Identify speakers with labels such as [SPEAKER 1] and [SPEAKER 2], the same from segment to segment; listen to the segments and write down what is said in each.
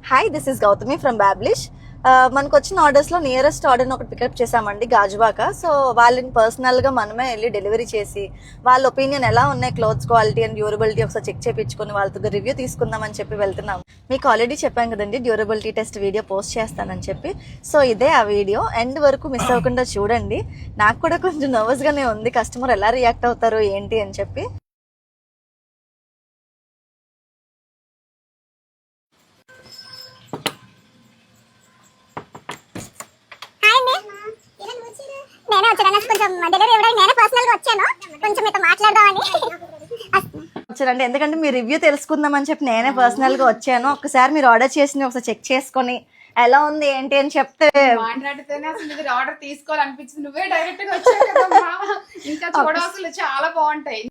[SPEAKER 1] Hi, this is Gautami from బాబ్లిష్. మనకు వచ్చిన ఆర్డర్స్లో నియరెస్ట్ ఆర్డర్ని ఒకటి పికప్ చేసామండి, గాజువాక. సో వాళ్ళని పర్సనల్గా మనమే వెళ్ళి డెలివరీ చేసి వాళ్ళ ఒపీనియన్ ఎలా ఉన్నాయి, క్లోత్స్ క్వాలిటీ అండ్ డ్యూరబిలిటీ ఒకసారి చెక్ చేయించుకొని వాళ్ళతో రివ్యూ తీసుకుందామని చెప్పి వెళ్తున్నాం. మీకు ఆల్రెడీ చెప్పాం కదండి, డ్యూరబిలిటీ టెస్ట్ వీడియో పోస్ట్ చేస్తానని చెప్పి. సో ఇదే ఆ వీడియో, ఎండ్ వరకు మిస్ అవ్వకుండా చూడండి. నాకు కూడా కొంచెం నర్వస్గానే ఉంది, కస్టమర్ ఎలా రియాక్ట్ అవుతారో ఏంటి అని చెప్పి.
[SPEAKER 2] నేనే వచ్చాను, కొంచెం డెలివరీ ఇవ్వడానికి నేనే పర్సనల్ గా వచ్చాను, కొంచెం మీతో మాట్లాడదామని
[SPEAKER 1] వచ్చారండి. ఎందుకంటే మీ రివ్యూ తెలుసుకుందామని చెప్పి నేనే పర్సనల్ గా వచ్చాను. ఒకసారి మీరు ఆర్డర్ చేసి ఒకసారి చెక్ చేసుకొని ఎలా ఉంది ఏంటి అని చెప్తే
[SPEAKER 3] మాట్లాడితేనే అసలు ఇది ఆర్డర్ తీసుకోవాలనిపించింది. నువ్వే డైరెక్ట్ గా వచ్చావు కదమ్మా. ఇంకా చూడవసలు చాలా బాగుంటాయి.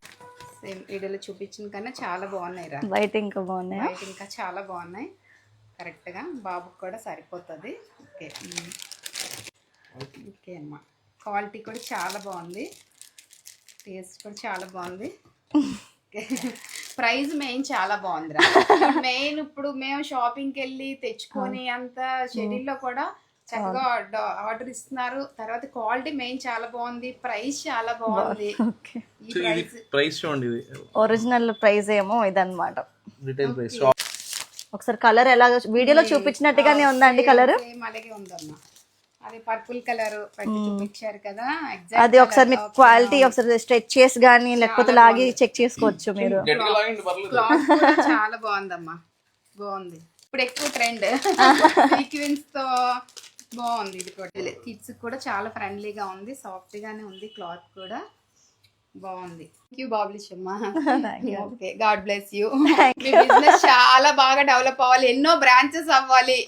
[SPEAKER 3] సేమ్ వీడియోలో చూపించిన కన్నా చాలా బాగున్నాయి రా.
[SPEAKER 1] బయట ఇంకా బాగున్నాయి,
[SPEAKER 3] బయట ఇంకా చాలా బాగున్నాయి. కరెక్ట్ గా బాబుకి కూడా సరిపోతుంది. ఓకే ఓకే అమ్మా. క్వాలిటీ కూడా చాలా బాగుంది, టేస్ట్ కూడా చాలా బాగుంది. ప్రైస్ మెయిన్ చాలా బాగుందిరా. మెయిన్ ఇప్పుడు మేము షాపింగ్కి వెళ్ళి తెచ్చుకొని అంత షెడ్యూల్లో కూడా చక్కగా ఆర్డర్ ఇస్తున్నారు. తర్వాత క్వాలిటీ మెయిన్ చాలా బాగుంది, ప్రైస్ చాలా బాగుంది. ఈ
[SPEAKER 4] ప్రైస్ చూడండి,
[SPEAKER 1] ఒరిజినల్ ప్రైస్ ఏమో ఇదన్నమాట.
[SPEAKER 4] Retail price.
[SPEAKER 1] ఒకసారి కలర్ ఎలా వీడియోలో చూపించినట్టుగానే ఉందండి, కలర్
[SPEAKER 3] అలాగే ఉందమ్మా. అది పర్పుల్ కలర్ పెట్టి చూపించారు కదా,
[SPEAKER 1] అది ఒకసారి మీకు క్వాలిటీ ఒకసారి స్ట్రెచ్ చేసి గానీ లేకపోతే లాగి చెక్ చేసుకోవచ్చు మీరు.
[SPEAKER 3] క్లాత్ కూడా చాలా బాగుందమ్మా, బాగుంది. ఇప్పుడు ఎక్కువ ట్రెండ్ సీక్వెన్స్ తో బాగుంది. ఇది కూడా కిడ్స్ కూడా చాలా ఫ్రెండ్లీగా ఉంది, సాఫ్ట్ గానే ఉంది. క్లాత్ కూడా బాగుంది. థ్యాంక్ యూ బాబ్లిష్ అమ్మా. Okay, God bless you. Me business చాలా బాగా డెవలప్ అవ్వాలి, ఎన్నో బ్రాంచెస్ అవ్వాలి.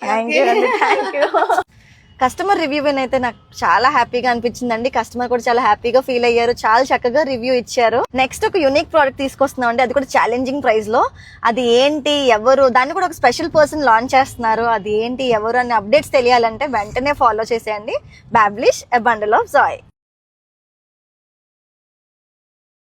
[SPEAKER 1] కస్టమర్ రివ్యూ అయితే నాకు చాలా హ్యాపీగా అనిపించిందండి. కస్టమర్ కూడా చాలా హ్యాపీగా ఫీల్ అయ్యారు, చాలా చక్కగా రివ్యూ ఇచ్చారు. నెక్స్ట్ ఒక యూనిక్ ప్రోడక్ట్ తీసుకొస్తున్నాం అండి, అది కూడా ఛాలెంజింగ్ ప్రైస్ లో. అది ఏంటి, ఎవరు, దాన్ని కూడా ఒక స్పెషల్ పర్సన్ లాంచ్ చేస్తున్నారు. అది ఏంటి, ఎవరు అనే అప్డేట్స్ తెలియాలంటే వెంటనే ఫాలో చేసేయండి బాబ్లిష్, ఎ బండిల్ ఆఫ్ జాయ్.